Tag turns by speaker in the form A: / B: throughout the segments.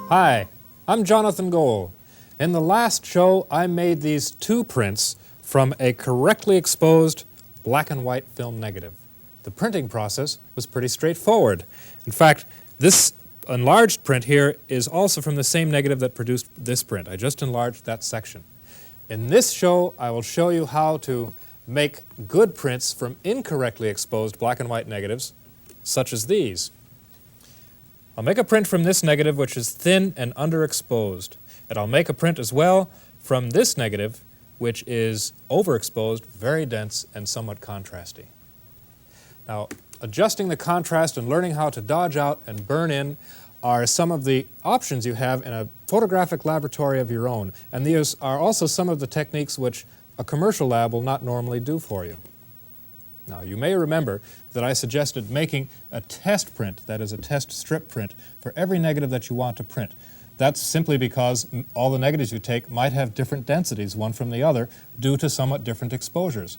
A: Hi, I'm Jonathan Goell. In the last show, I made these two prints from a correctly exposed black and white film negative. The printing process was pretty straightforward. In fact, this enlarged print here is also from the same negative that produced this print. I just enlarged that section. In this show, I will show you how to make good prints from incorrectly exposed black and white negatives, such as these. I'll make a print from this negative which is thin and underexposed. And I'll make a print as well from this negative which is overexposed, very dense, and somewhat contrasty. Now, adjusting the contrast and learning how to dodge out and burn in are some of the options you have in a photographic laboratory of your own. And these are also some of the techniques which a commercial lab will not normally do for you. Now, you may remember that I suggested making a test print, that is a test strip print, for every negative that you want to print. That's simply because all the negatives you take might have different densities, one from the other, due to somewhat different exposures.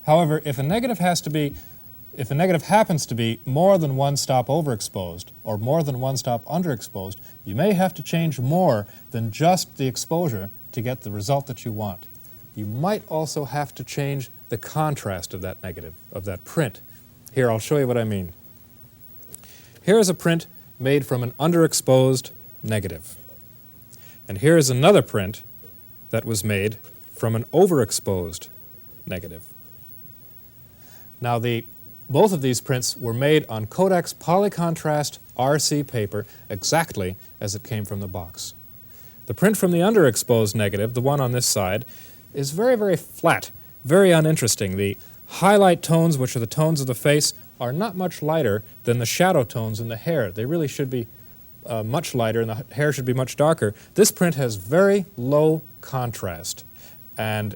A: However, if a negative happens to be more than one stop overexposed or more than one stop underexposed, you may have to change more than just the exposure to get the result that you want. You might also have to change the contrast of that negative, of that print. Here, I'll show you what I mean. Here is a print made from an underexposed negative. And here is another print that was made from an overexposed negative. Now, both of these prints were made on Kodak's polycontrast RC paper exactly as it came from the box. The print from the underexposed negative, the one on this side, is very, very flat, very uninteresting. The highlight tones, which are the tones of the face, are not much lighter than the shadow tones in the hair. They really should be much lighter, and the hair should be much darker. This print has very low contrast, and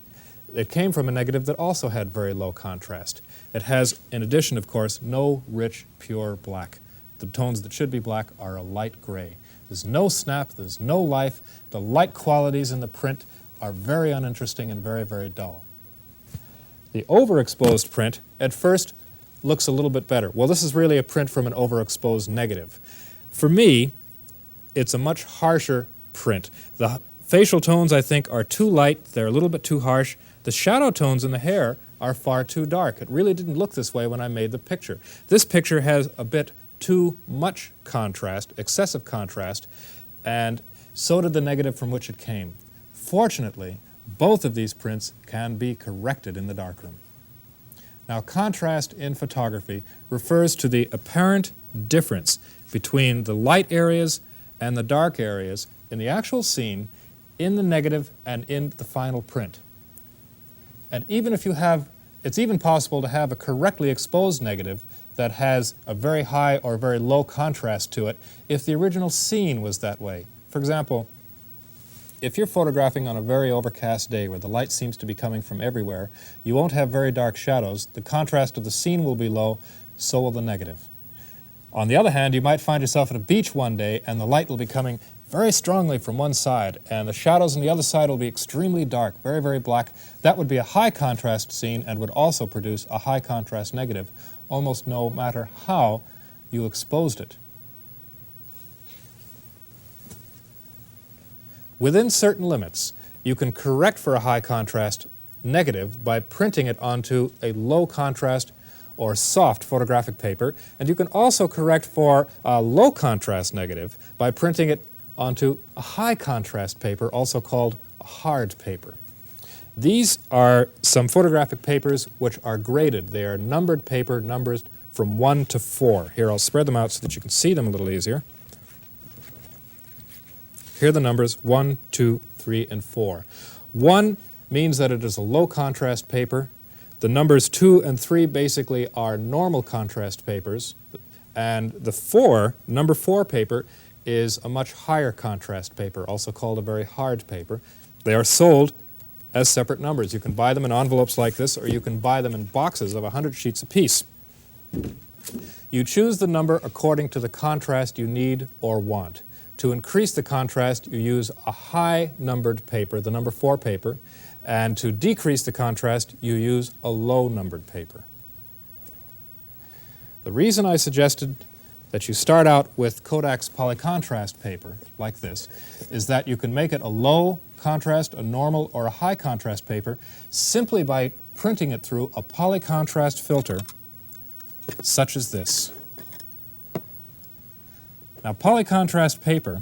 A: it came from a negative that also had very low contrast. It has, in addition, of course, no rich, pure black. The tones that should be black are a light gray. There's no snap, there's no life. The light qualities in the print are very uninteresting and very, very dull. The overexposed print, at first, looks a little bit better. Well, this is really a print from an overexposed negative. For me, it's a much harsher print. The facial tones, I think, are too light. They're a little bit too harsh. The shadow tones in the hair are far too dark. It really didn't look this way when I made the picture. This picture has a bit too much contrast, excessive contrast, and so did the negative from which it came. Fortunately, both of these prints can be corrected in the darkroom. Now, contrast in photography refers to the apparent difference between the light areas and the dark areas in the actual scene, in the negative, and in the final print. And even if it's even possible to have a correctly exposed negative that has a very high or very low contrast to it if the original scene was that way. For example, if you're photographing on a very overcast day where the light seems to be coming from everywhere, you won't have very dark shadows. The contrast of the scene will be low, so will the negative. On the other hand, you might find yourself at a beach one day and the light will be coming very strongly from one side and the shadows on the other side will be extremely dark, very, very black. That would be a high contrast scene and would also produce a high contrast negative, almost no matter how you exposed it. Within certain limits, you can correct for a high contrast negative by printing it onto a low contrast or soft photographic paper, and you can also correct for a low contrast negative by printing it onto a high contrast paper, also called a hard paper. These are some photographic papers which are graded. They are numbered paper, numbers from 1 to 4. Here, I'll spread them out so that you can see them a little easier. Here are the numbers 1, 2, 3, and 4. 1 means that it is a low contrast paper. The numbers 2 and 3 basically are normal contrast papers. And the number 4 paper is a much higher contrast paper, also called a very hard paper. They are sold as separate numbers. You can buy them in envelopes like this, or you can buy them in boxes of 100 sheets apiece. You choose the number according to the contrast you need or want. To increase the contrast, you use a high-numbered paper, the number 4 paper, and to decrease the contrast, you use a low-numbered paper. The reason I suggested that you start out with Kodak's polycontrast paper, like this, is that you can make it a low contrast, a normal, or a high contrast paper simply by printing it through a polycontrast filter such as this. Now, polycontrast paper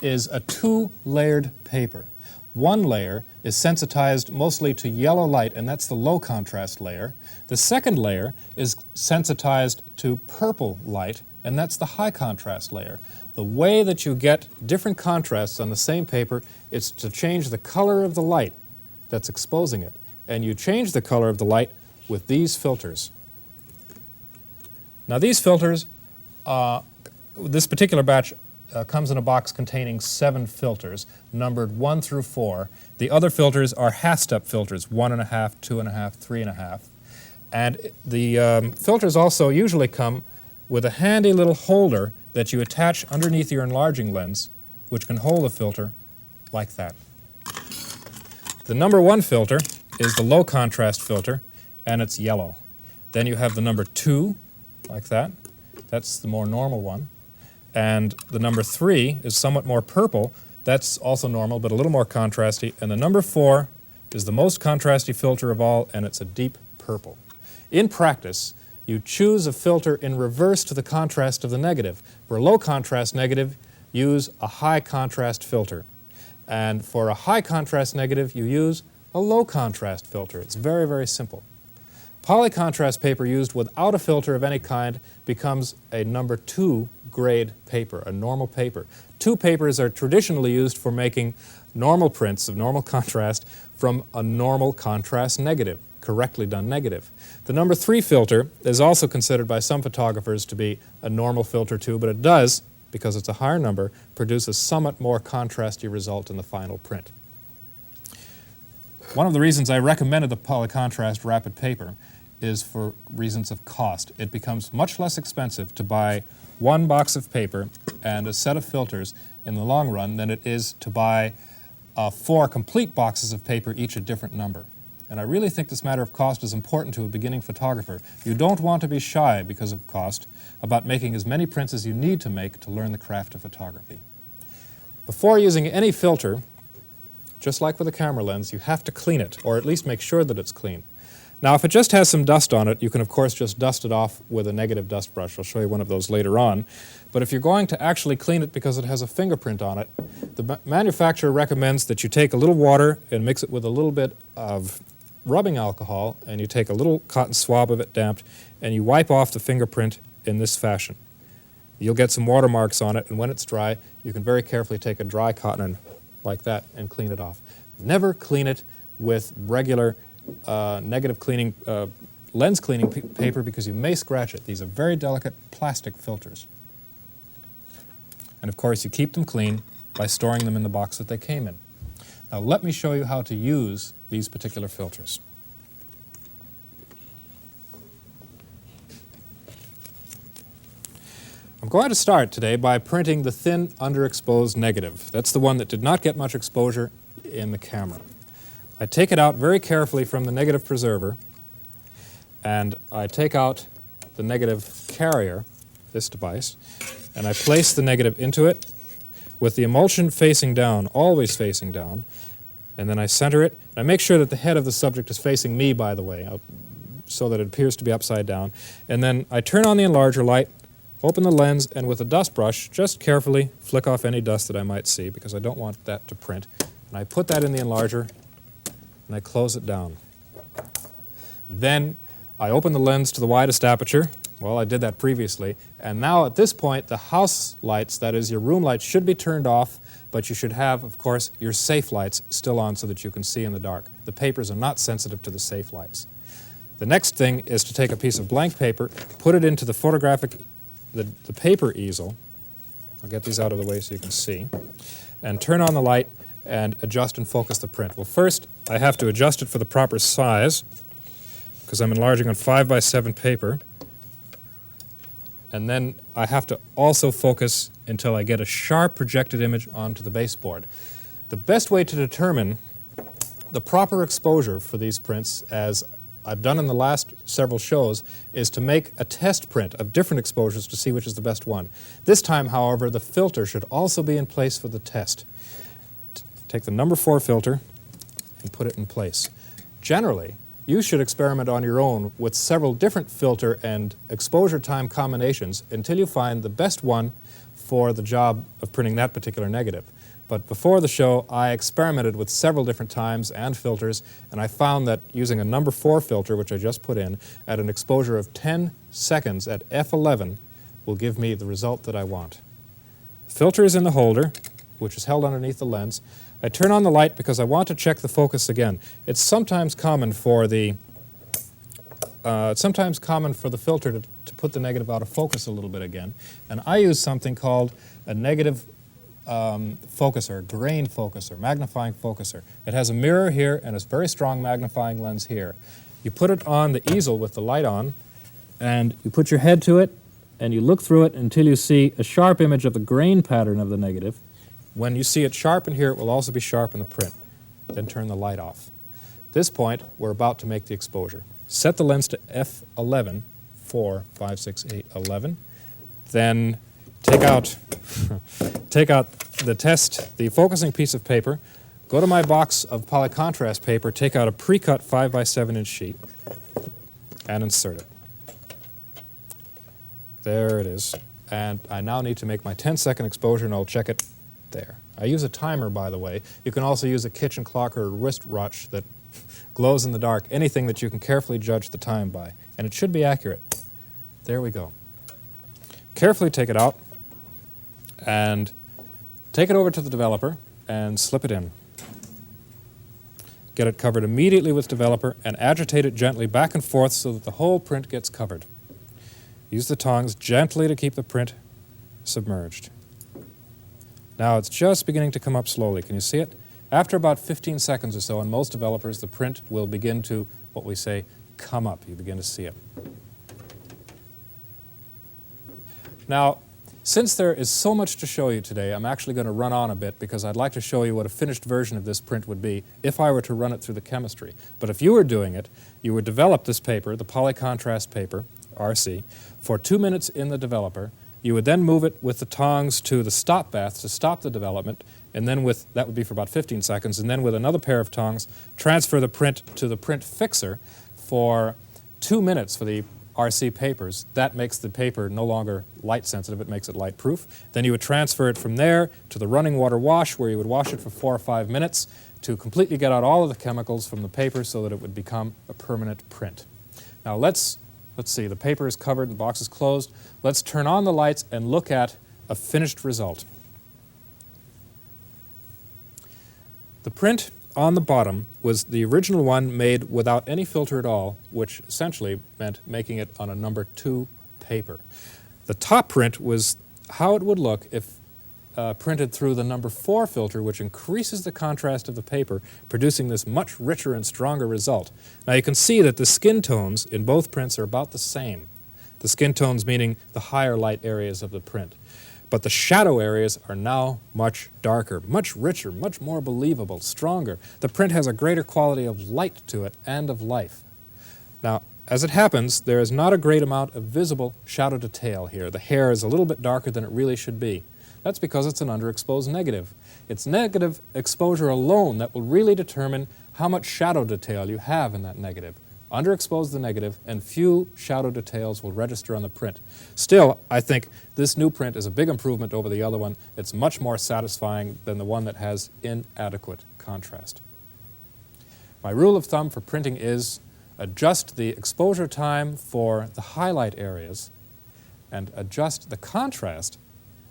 A: is a two-layered paper. One layer is sensitized mostly to yellow light, and that's the low contrast layer. The second layer is sensitized to purple light, and that's the high contrast layer. The way that you get different contrasts on the same paper is to change the color of the light that's exposing it. And you change the color of the light with these filters. Now, these filters, this particular batch comes in a box containing 7 filters, numbered 1 through 4. The other filters are half-step filters, 1.5, 2.5, 3.5. And the filters also usually come with a handy little holder that you attach underneath your enlarging lens, which can hold the filter like that. The number 1 filter is the low contrast filter, and it's yellow. Then you have the number 2, like that. That's the more normal one. And the number 3 is somewhat more purple. That's also normal, but a little more contrasty. And the number 4 is the most contrasty filter of all, and it's a deep purple. In practice, you choose a filter in reverse to the contrast of the negative. For a low contrast negative, use a high contrast filter. And for a high contrast negative, you use a low contrast filter. It's very, very simple. Polycontrast paper used without a filter of any kind becomes a number 2 grade paper, a normal paper. 2 papers are traditionally used for making normal prints of normal contrast from a normal contrast negative, correctly done negative. The number 3 filter is also considered by some photographers to be a normal filter too, but it does, because it's a higher number, produce a somewhat more contrasty result in the final print. One of the reasons I recommended the polycontrast rapid paper is for reasons of cost. It becomes much less expensive to buy 1 box of paper and a set of filters in the long run than it is to buy 4 complete boxes of paper, each a different number. And I really think this matter of cost is important to a beginning photographer. You don't want to be shy, because of cost, about making as many prints as you need to make to learn the craft of photography. Before using any filter, just like with a camera lens, you have to clean it, or at least make sure that it's clean. Now, if it just has some dust on it, you can, of course, just dust it off with a negative dust brush. I'll show you one of those later on. But if you're going to actually clean it because it has a fingerprint on it, the manufacturer recommends that you take a little water and mix it with a little bit of rubbing alcohol, and you take a little cotton swab of it damped, and you wipe off the fingerprint in this fashion. You'll get some watermarks on it, and when it's dry, you can very carefully take a dry cotton and like that and clean it off. Never clean it with regular negative cleaning, lens cleaning paper, because you may scratch it. These are very delicate plastic filters. And of course, you keep them clean by storing them in the box that they came in. Now let me show you how to use these particular filters. I'm going to start today by printing the thin underexposed negative. That's the one that did not get much exposure in the camera. I take it out very carefully from the negative preserver, and I take out the negative carrier, this device, and I place the negative into it with the emulsion facing down, always facing down, and then I center it. I make sure that the head of the subject is facing me, by the way, so that it appears to be upside down. And then I turn on the enlarger light, open the lens, and with a dust brush, just carefully flick off any dust that I might see, because I don't want that to print. And I put that in the enlarger, and I close it down. Then I open the lens to the widest aperture. Well, I did that previously. And now at this point, the house lights, that is your room lights, should be turned off, but you should have, of course, your safe lights still on so that you can see in the dark. The papers are not sensitive to the safe lights. The next thing is to take a piece of blank paper, put it into the photographic, the paper easel. I'll get these out of the way so you can see. And turn on the light and adjust and focus the print. Well, first, I have to adjust it for the proper size, because I'm enlarging on 5x7 paper. And then I have to also focus until I get a sharp projected image onto the baseboard. The best way to determine the proper exposure for these prints, as I've done in the last several shows is to make a test print of different exposures to see which is the best one. This time, however, the filter should also be in place for the test. Take the number 4 filter and put it in place. Generally, you should experiment on your own with several different filter and exposure time combinations until you find the best one for the job of printing that particular negative. But before the show, I experimented with several different times and filters, and I found that using a number 4 filter, which I just put in, at an exposure of 10 seconds at f11 will give me the result that I want. The filter is in the holder, which is held underneath the lens. I turn on the light because I want to check the focus again. It's sometimes common for the filter to put the negative out of focus a little bit again, and I use something called a negative focuser, grain focuser, magnifying focuser. It has a mirror here and a very strong magnifying lens here. You put it on the easel with the light on, and you put your head to it, and you look through it until you see a sharp image of the grain pattern of the negative. When you see it sharp in here, it will also be sharp in the print. Then turn the light off. At this point, we're about to make the exposure. Set the lens to f11, 4, 5, 6, 8, 11. Then take out the focusing piece of paper, go to my box of polycontrast paper, take out a pre-cut 5 by 7 inch sheet, and insert it. There it is. And I now need to make my 10-second exposure, and I'll check it there. I use a timer, by the way. You can also use a kitchen clock or a wristwatch that glows in the dark, anything that you can carefully judge the time by. And it should be accurate. There we go. Carefully take it out and take it over to the developer and slip it in. Get it covered immediately with developer and agitate it gently back and forth so that the whole print gets covered. Use the tongs gently to keep the print submerged. Now it's just beginning to come up slowly. Can you see it? After about 15 seconds or so, in most developers, the print will begin to, what we say, come up. You begin to see it. Now, since there is so much to show you today, I'm actually going to run on a bit because I'd like to show you what a finished version of this print would be if I were to run it through the chemistry. But if you were doing it, you would develop this paper, the polycontrast paper, RC, for 2 minutes in the developer. You would then move it with the tongs to the stop bath to stop the development, and then that would be for about 15 seconds, and then with another pair of tongs, transfer the print to the print fixer for 2 minutes for the RC papers. That makes the paper no longer light sensitive, it makes it light proof. Then you would transfer it from there to the running water wash, where you would wash it for 4 or 5 minutes to completely get out all of the chemicals from the paper so that it would become a permanent print. Now let's see, the paper is covered and the box is closed. Let's turn on the lights and look at a finished result. The print on the bottom was the original one made without any filter at all, which essentially meant making it on a number 2 paper. The top print was how it would look if printed through the number 4 filter, which increases the contrast of the paper, producing this much richer and stronger result. Now you can see that the skin tones in both prints are about the same. The skin tones meaning the higher light areas of the print. But the shadow areas are now much darker, much richer, much more believable, stronger. The print has a greater quality of light to it and of life. Now, as it happens, there is not a great amount of visible shadow detail here. The hair is a little bit darker than it really should be. That's because it's an underexposed negative. It's negative exposure alone that will really determine how much shadow detail you have in that negative. Underexpose the negative, and few shadow details will register on the print. Still, I think this new print is a big improvement over the other one. It's much more satisfying than the one that has inadequate contrast. My rule of thumb for printing is adjust the exposure time for the highlight areas and adjust the contrast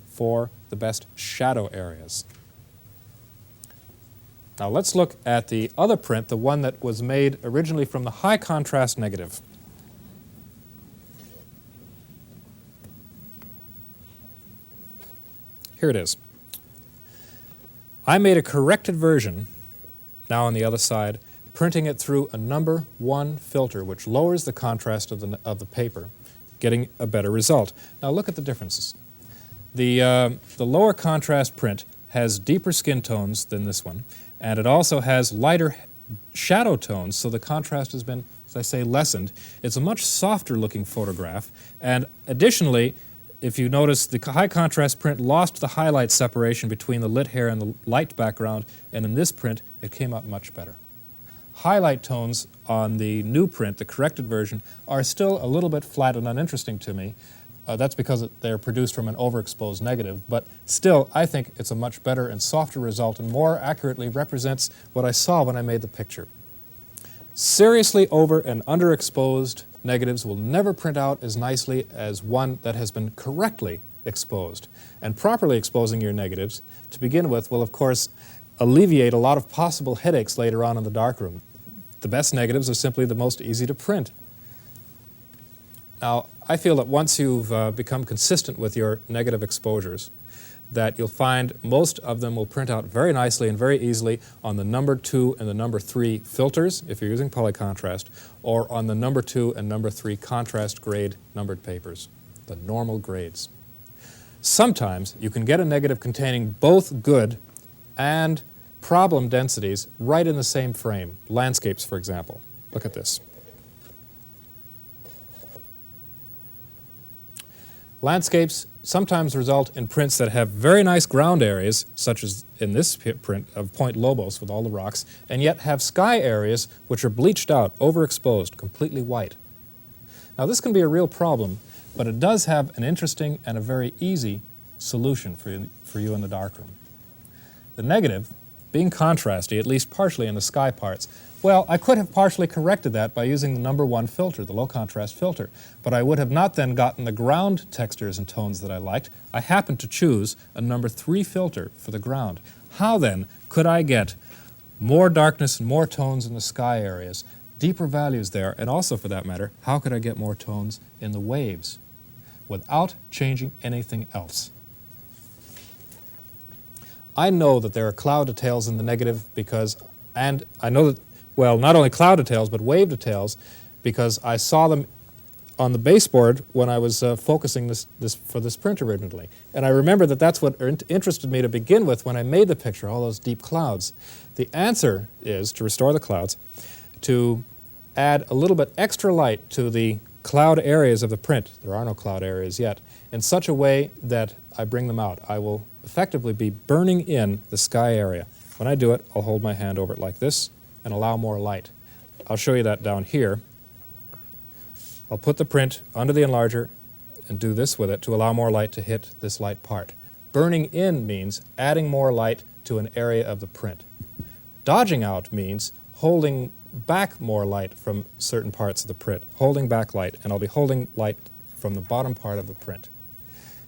A: for the best shadow areas. Now let's look at the other print, the one that was made originally from the high contrast negative. Here it is. I made a corrected version, now on the other side, printing it through a number 1 filter, which lowers the contrast of the paper, getting a better result. Now look at the differences. The lower contrast print has deeper skin tones than this one, and it also has lighter shadow tones, so the contrast has been as I say, lessened. It's a much softer looking photograph, and additionally, if you notice, the high contrast print lost the highlight separation between the lit hair and the light background, and in this print it came out much better. Highlight tones on the new print, the corrected version, are still a little bit flat and uninteresting to me. That's because they're produced from an overexposed negative, but still I think it's a much better and softer result and more accurately represents what I saw when I made the picture. Seriously over and underexposed negatives will never print out as nicely as one that has been correctly exposed. And properly exposing your negatives, to begin with, will of course alleviate a lot of possible headaches later on in the darkroom. The best negatives are simply the most easy to print. Now, I feel that once you've become consistent with your negative exposures, that you'll find most of them will print out very nicely and very easily on the number 2 and the number 3 filters, if you're using polycontrast, or on the number 2 and number 3 contrast grade numbered papers, the normal grades. Sometimes you can get a negative containing both good and problem densities right in the same frame. Landscapes, for example. Look at this. Landscapes sometimes result in prints that have very nice ground areas, such as in this print of Point Lobos with all the rocks, and yet have sky areas which are bleached out, overexposed, completely white. Now this can be a real problem, but it does have an interesting and a very easy solution for you in the darkroom. The negative, being contrasty, at least partially in the sky parts, well, I could have partially corrected that by using the number 1 filter, the low contrast filter, but I would have not then gotten the ground textures and tones that I liked. I happened to choose a number 3 filter for the ground. How then could I get more darkness and more tones in the sky areas, deeper values there, and also for that matter, how could I get more tones in the waves without changing anything else? I know that there are cloud details in the negative and I know that, well, not only cloud details, but wave details, because I saw them on the baseboard when I was focusing for this print originally. And I remember that that's what interested me to begin with when I made the picture, all those deep clouds. The answer is, to restore the clouds, to add a little bit extra light to the cloud areas of the print. There are no cloud areas yet, in such a way that I bring them out. I will effectively be burning in the sky area. When I do it, I'll hold my hand over it like this and allow more light. I'll show you that down here. I'll put the print under the enlarger and do this with it to allow more light to hit this light part. Burning in means adding more light to an area of the print. Dodging out means holding back more light from certain parts of the print, holding back light, and I'll be holding light from the bottom part of the print.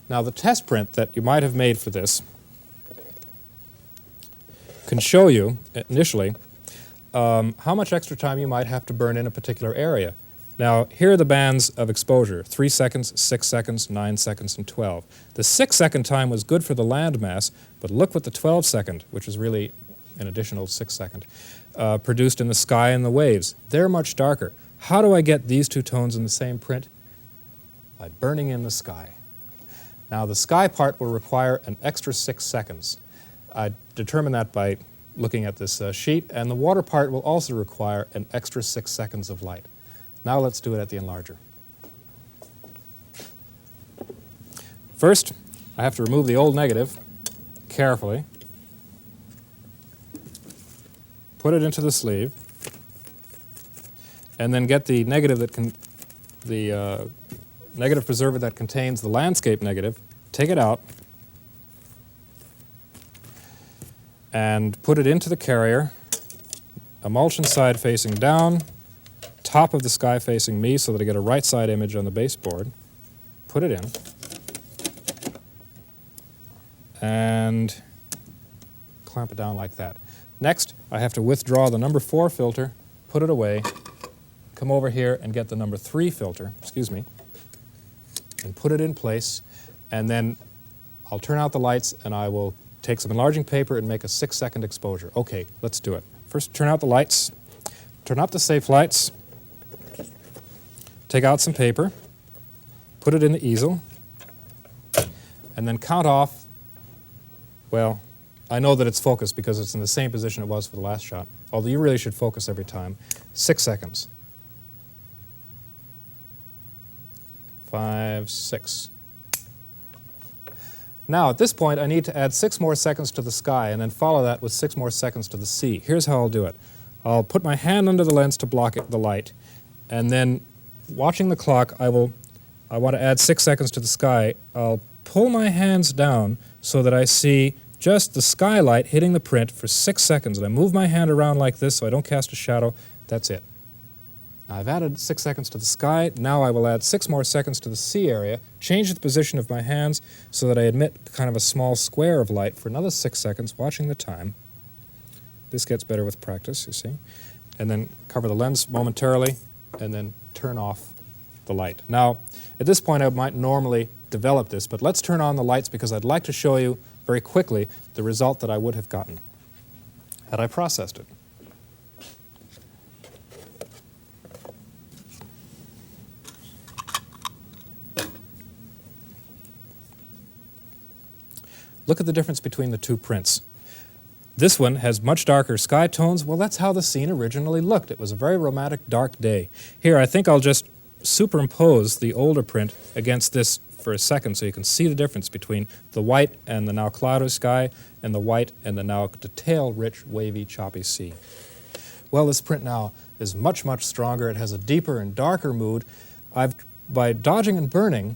A: Now the test print that you might have made for this can show you, initially, how much extra time you might have to burn in a particular area. Now, here are the bands of exposure, 3 seconds, 6 seconds, 9 seconds, and 12. The 6-second time was good for the landmass, but look what the 12-second, which is really an additional 6-second, produced in the sky and the waves. They're much darker. How do I get these two tones in the same print? By burning in the sky. Now, the sky part will require an extra 6 seconds. I determined that by looking at this sheet, and the water part will also require an extra 6 seconds of light. Now let's do it at the enlarger. First, I have to remove the old negative carefully, put it into the sleeve, and then get the negative negative preserver that contains the landscape negative, take it out, and put it into the carrier, emulsion side facing down, top of the sky facing me so that I get a right side image on the baseboard. Put it in, and clamp it down like that. Next, I have to withdraw the number 4 filter, put it away, come over here and get the number 3 filter, and put it in place, and then I'll turn out the lights and I will take some enlarging paper and make a 6-second exposure. Okay, let's do it. First, turn out the lights, turn up the safe lights, take out some paper, put it in the easel, and then count off, well, I know that it's focused because it's in the same position it was for the last shot, although you really should focus every time, 6 seconds. 5, 6. Now, at this point, I need to add 6 more seconds to the sky and then follow that with 6 more seconds to the sea. Here's how I'll do it. I'll put my hand under the lens to block the light, and then watching the clock, I want to add 6 seconds to the sky. I'll pull my hands down so that I see just the skylight hitting the print for 6 seconds, and I move my hand around like this so I don't cast a shadow. That's it. Now, I've added 6 seconds to the sky. Now I will add 6 more seconds to the sea area, change the position of my hands so that I emit kind of a small square of light for another 6 seconds, watching the time. This gets better with practice, you see. And then cover the lens momentarily, and then turn off the light. Now, at this point, I might normally develop this, but let's turn on the lights because I'd like to show you very quickly the result that I would have gotten had I processed it. Look at the difference between the two prints. This one has much darker sky tones. Well, that's how the scene originally looked. It was a very romantic, dark day. Here, I think I'll just superimpose the older print against this for a second so you can see the difference between the white and the now cloudy sky and the white and the now detail-rich, wavy, choppy sea. Well, this print now is much, much stronger. It has a deeper and darker mood. By dodging and burning,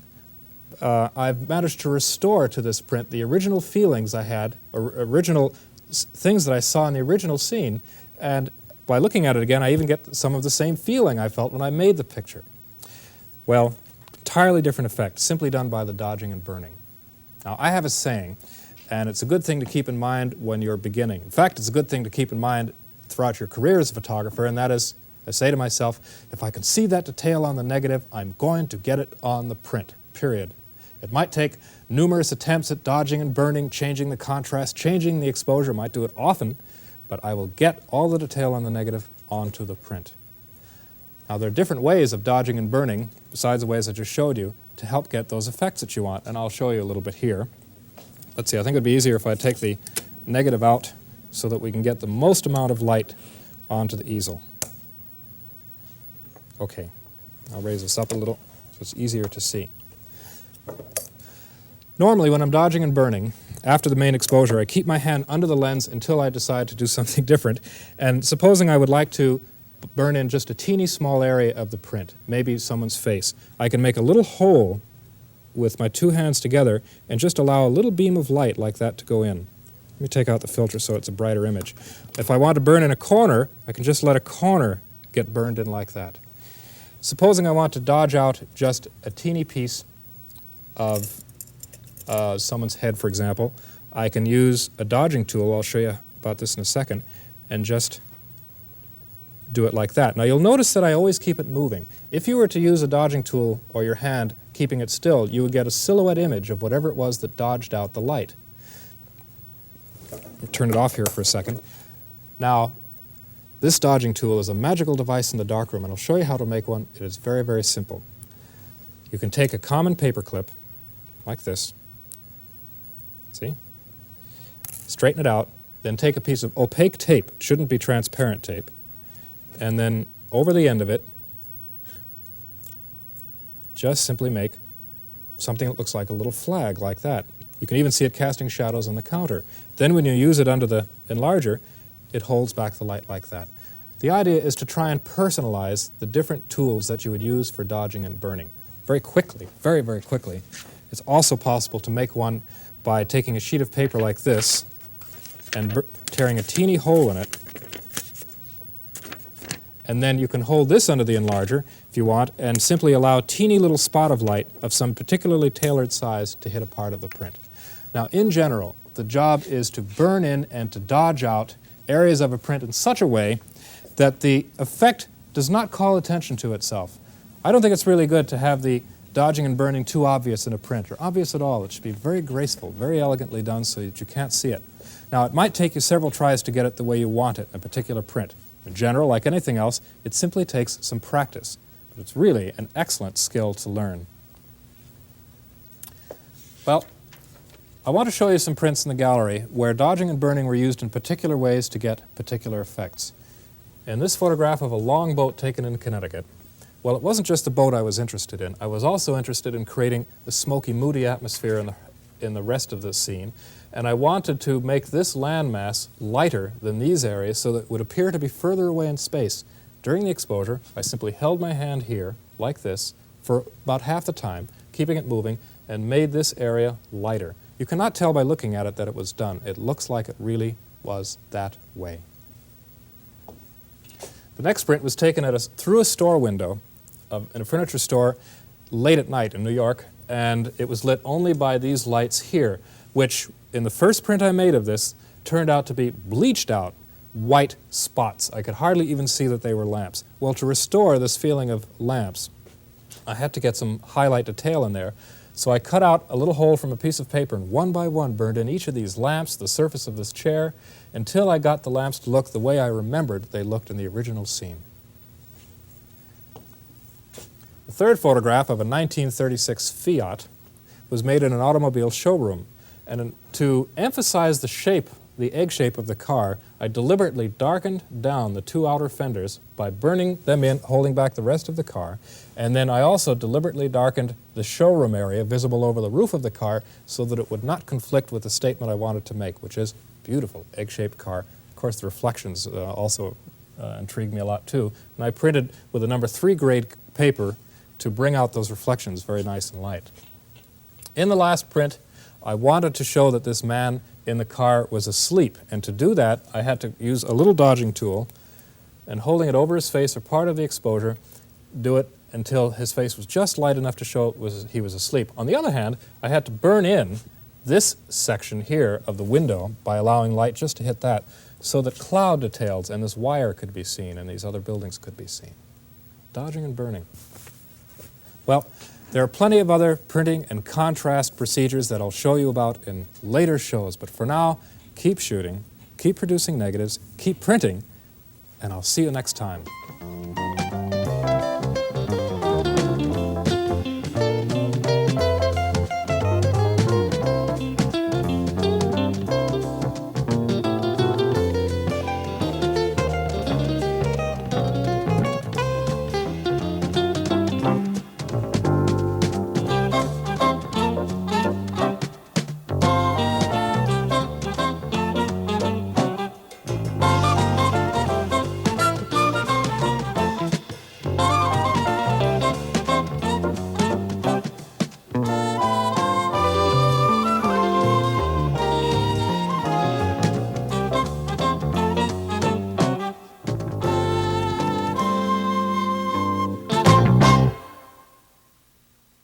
A: I've managed to restore to this print the original feelings I had, original things that I saw in the original scene, and by looking at it again, I even get some of the same feeling I felt when I made the picture. Well, entirely different effect, simply done by the dodging and burning. Now, I have a saying, and it's a good thing to keep in mind when you're beginning. In fact, it's a good thing to keep in mind throughout your career as a photographer, and that is, I say to myself, if I can see that detail on the negative, I'm going to get it on the print, period. It might take numerous attempts at dodging and burning, changing the contrast, changing the exposure. I might do it often, but I will get all the detail on the negative onto the print. Now, there are different ways of dodging and burning, besides the ways I just showed you, to help get those effects that you want, and I'll show you a little bit here. Let's see, I think it would be easier if I take the negative out so that we can get the most amount of light onto the easel. Okay, I'll raise this up a little so it's easier to see. Normally, when I'm dodging and burning, after the main exposure, I keep my hand under the lens until I decide to do something different. And supposing I would like to burn in just a teeny small area of the print, maybe someone's face, I can make a little hole with my two hands together and just allow a little beam of light like that to go in. Let me take out the filter so it's a brighter image. If I want to burn in a corner, I can just let a corner get burned in like that. Supposing I want to dodge out just a teeny piece of someone's head, for example, I can use a dodging tool, I'll show you about this in a second, and just do it like that. Now, you'll notice that I always keep it moving. If you were to use a dodging tool or your hand keeping it still, you would get a silhouette image of whatever it was that dodged out the light. I'll turn it off here for a second. Now, this dodging tool is a magical device in the darkroom, and I'll show you how to make one. It is very, very simple. You can take a common paper clip, like this, see? Straighten it out, then take a piece of opaque tape, it shouldn't be transparent tape, and then over the end of it, just simply make something that looks like a little flag, like that. You can even see it casting shadows on the counter. Then when you use it under the enlarger, it holds back the light like that. The idea is to try and personalize the different tools that you would use for dodging and burning very quickly, very, very quickly. It's also possible to make one by taking a sheet of paper like this and tearing a teeny hole in it. And then you can hold this under the enlarger, if you want, and simply allow a teeny little spot of light of some particularly tailored size to hit a part of the print. Now, in general, the job is to burn in and to dodge out areas of a print in such a way that the effect does not call attention to itself. I don't think it's really good to have the dodging and burning too obvious in a print, or obvious at all. It should be very graceful, very elegantly done so that you can't see it. Now, it might take you several tries to get it the way you want it in a particular print. In general, like anything else, it simply takes some practice. But it's really an excellent skill to learn. Well, I want to show you some prints in the gallery where dodging and burning were used in particular ways to get particular effects. In this photograph of a longboat taken in Connecticut, Well, it wasn't just the boat I was interested in. I was also interested in creating the smoky, moody atmosphere in the rest of the scene, and I wanted to make this landmass lighter than these areas so that it would appear to be further away in space. During the exposure, I simply held my hand here, like this, for about half the time, keeping it moving, and made this area lighter. You cannot tell by looking at it that it was done. It looks like it really was that way. The next print was taken through a store window in a furniture store late at night in New York, and it was lit only by these lights here, which in the first print I made of this turned out to be bleached out white spots. I could hardly even see that they were lamps. Well, to restore this feeling of lamps, I had to get some highlight detail in there. So I cut out a little hole from a piece of paper and one by one burned in each of these lamps, the surface of this chair, until I got the lamps to look the way I remembered they looked in the original scene. The third photograph of a 1936 Fiat was made in an automobile showroom. And to emphasize the shape, the egg shape of the car, I deliberately darkened down the two outer fenders by burning them in, holding back the rest of the car. And then I also deliberately darkened the showroom area visible over the roof of the car so that it would not conflict with the statement I wanted to make, which is beautiful egg-shaped car. Of course, the reflections also intrigued me a lot too. And I printed with a number 3 grade paper to bring out those reflections very nice and light. In the last print, I wanted to show that this man in the car was asleep, and to do that I had to use a little dodging tool and holding it over his face or part of the exposure, do it until his face was just light enough to show he was asleep. On the other hand, I had to burn in this section here of the window by allowing light just to hit that so that cloud details and this wire could be seen and these other buildings could be seen. Dodging and burning. Well, there are plenty of other printing and contrast procedures that I'll show you about in later shows, but for now, keep shooting, keep producing negatives, keep printing, and I'll see you next time.